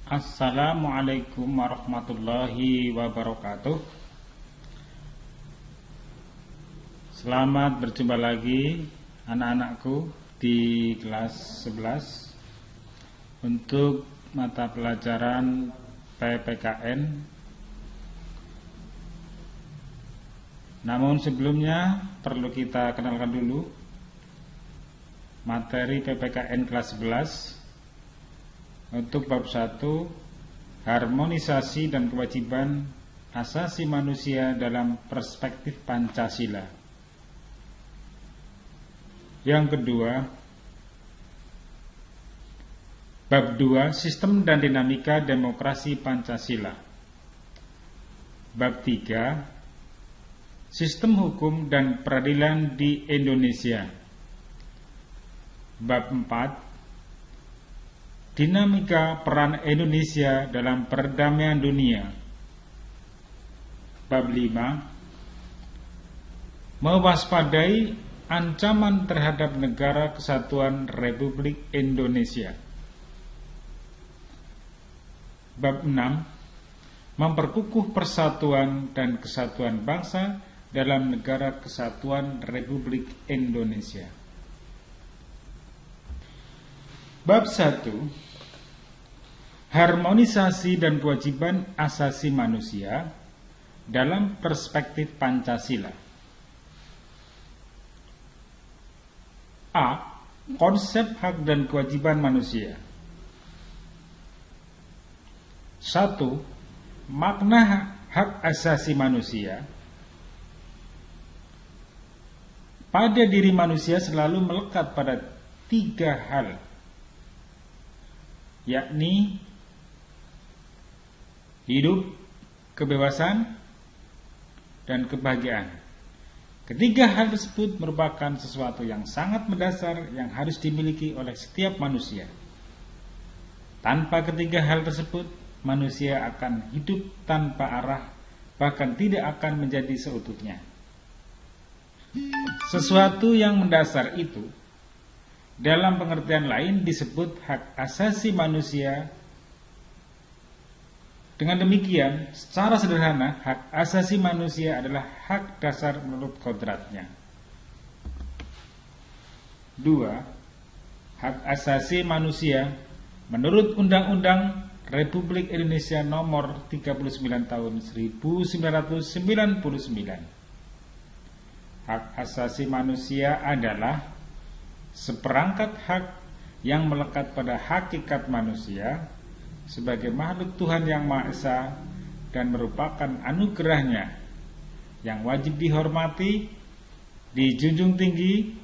Assalamualaikum warahmatullahi wabarakatuh. Selamat berjumpa lagi anak-anakku di kelas 11 untuk mata pelajaran PPKN. Namun sebelumnya perlu kita kenalkan dulu materi PPKN kelas 11 untuk bab 1, harmonisasi dan kewajiban asasi manusia dalam perspektif Pancasila. Yang kedua, bab 2, sistem dan dinamika demokrasi Pancasila. Bab 3, sistem hukum dan peradilan di Indonesia. Bab 4, dinamika peran Indonesia dalam perdamaian dunia. Bab 5, mewaspadai ancaman terhadap negara kesatuan Republik Indonesia. Bab 6, memperkukuh persatuan dan kesatuan bangsa dalam negara kesatuan Republik Indonesia. Bab 1, harmonisasi dan kewajiban asasi manusia dalam perspektif Pancasila. A. Konsep hak dan kewajiban manusia. 1. Makna hak asasi manusia. Pada diri manusia selalu melekat pada 3 hal, yakni hidup, kebebasan, dan kebahagiaan. Ketiga hal tersebut merupakan sesuatu yang sangat mendasar yang harus dimiliki oleh setiap manusia. Tanpa ketiga hal tersebut, manusia akan hidup tanpa arah, bahkan tidak akan menjadi seutuhnya. Sesuatu yang mendasar itu, dalam pengertian lain disebut hak asasi manusia. Dengan demikian, secara sederhana, hak asasi manusia adalah hak dasar menurut kodratnya. 2. Hak asasi manusia menurut Undang-Undang Republik Indonesia Nomor 39 Tahun 1999. Hak asasi manusia adalah seperangkat hak yang melekat pada hakikat manusia sebagai makhluk Tuhan yang Maha Esa dan merupakan anugerahnya yang wajib dihormati, dijunjung tinggi,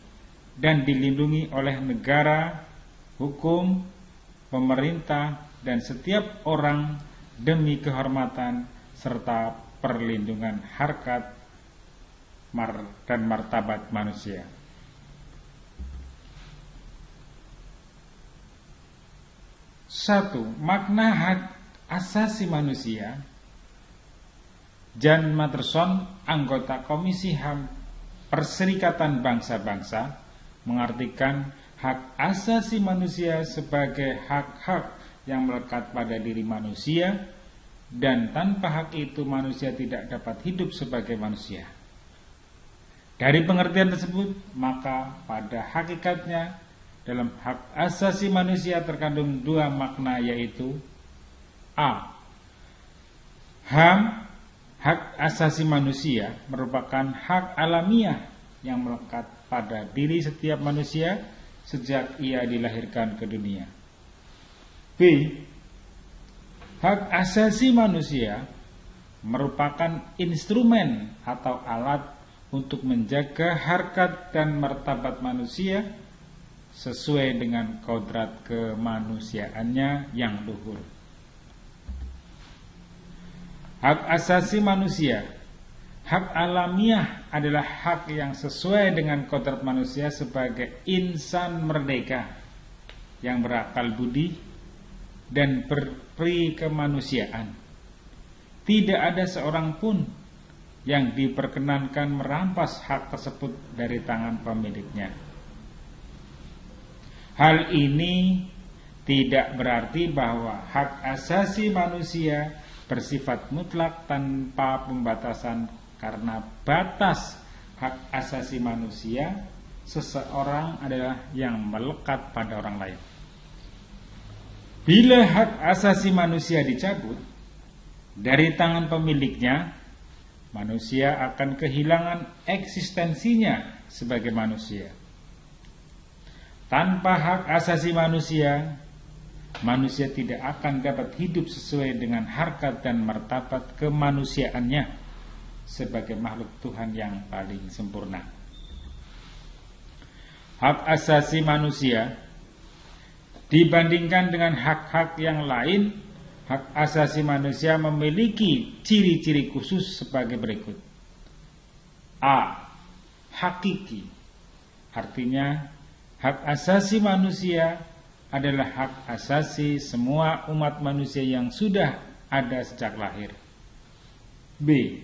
dan dilindungi oleh negara, hukum, pemerintah, dan setiap orang demi kehormatan serta perlindungan harkat dan martabat manusia. 1. Makna hak asasi manusia. Jan Matterson, anggota Komisi HAM Perserikatan Bangsa-Bangsa, mengartikan hak asasi manusia sebagai hak-hak yang melekat pada diri manusia, dan tanpa hak itu manusia tidak dapat hidup sebagai manusia. Dari pengertian tersebut, maka pada hakikatnya dalam hak asasi manusia terkandung 2 makna, yaitu A. HAM, hak asasi manusia, merupakan hak alamiah yang melekat pada diri setiap manusia sejak ia dilahirkan ke dunia. B. Hak asasi manusia merupakan instrumen atau alat untuk menjaga harkat dan martabat manusia sesuai dengan kodrat kemanusiaannya yang luhur. Hak asasi manusia, hak alamiah, adalah hak yang sesuai dengan kodrat manusia sebagai insan merdeka yang berakal budi dan berperi kemanusiaan. Tidak ada seorang pun yang diperkenankan merampas hak tersebut dari tangan pemiliknya. Hal ini tidak berarti bahwa hak asasi manusia bersifat mutlak tanpa pembatasan, karena batas hak asasi manusia seseorang adalah yang melekat pada orang lain. Bila hak asasi manusia dicabut dari tangan pemiliknya, manusia akan kehilangan eksistensinya sebagai manusia. Tanpa hak asasi manusia, manusia tidak akan dapat hidup sesuai dengan harkat dan martabat kemanusiaannya sebagai makhluk Tuhan yang paling sempurna. Hak asasi manusia dibandingkan dengan hak-hak yang lain, hak asasi manusia memiliki ciri-ciri khusus sebagai berikut. A. Hakiki. Artinya, hak asasi manusia adalah hak asasi semua umat manusia yang sudah ada sejak lahir. B.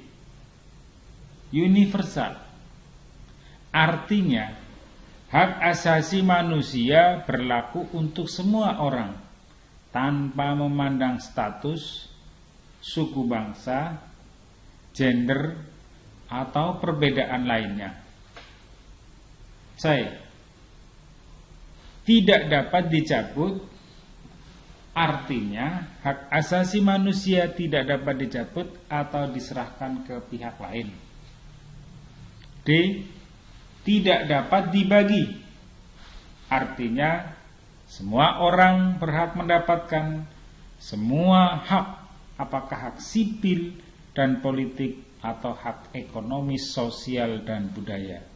Universal. Artinya, hak asasi manusia berlaku untuk semua orang tanpa memandang status, suku bangsa, gender, atau perbedaan lainnya. C. Tidak dapat dicabut. Artinya, hak asasi manusia tidak dapat dicabut atau diserahkan ke pihak lain. D. Tidak dapat dibagi. Artinya, semua orang berhak mendapatkan semua hak, apakah hak sipil dan politik atau hak ekonomi, sosial, dan budaya.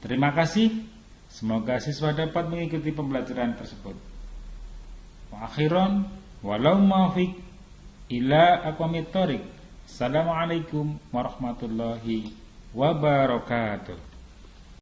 Terima kasih. Semoga siswa dapat mengikuti pembelajaran tersebut. Wa akhiran walau maufiq ila aqwamit thoriq. Assalamualaikum warahmatullahi wabarakatuh.